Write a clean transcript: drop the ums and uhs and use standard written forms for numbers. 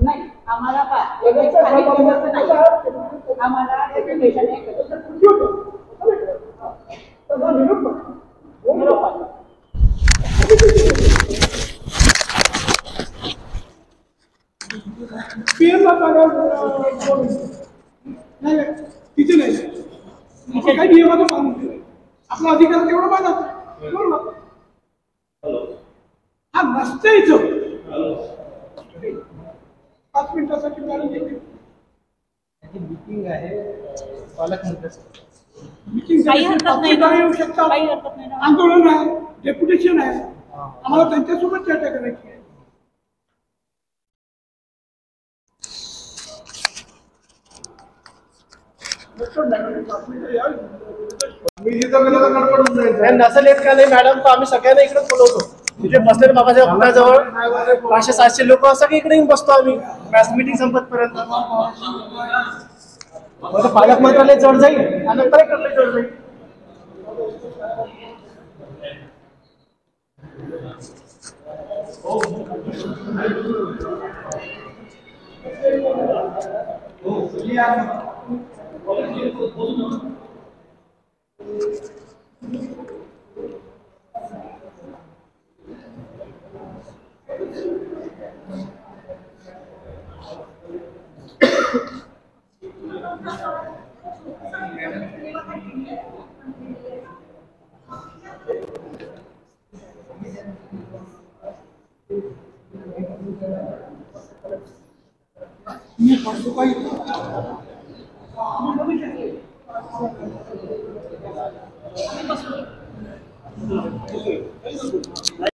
नाही आम्हाला आम्हाला तिथे नाही काही नियमाचं पालन केलं आपला अधिकार तेवढं माझा हा नसतं इथं 5 मिनिटासाठी मीटिंग आहे येऊ शकतात आंदोलन आहे डेप्युटेशन आहे आम्हाला त्यांच्यासोबत चर्चा करायची आहे नसेल येत का नाही मॅडम तर आम्ही सगळ्यांना इकडे बोलवतो तिथे बसलेले बाबासाहेब पुतळ्याजवळ 500-700 लोक सगळे इकडे येऊन बसतो आम्ही मॅच मीटिंग संपतपर्यंत पालक मंत्रालय जवळ जाईल आणि नंतर कलेक्टर जवळ जाईल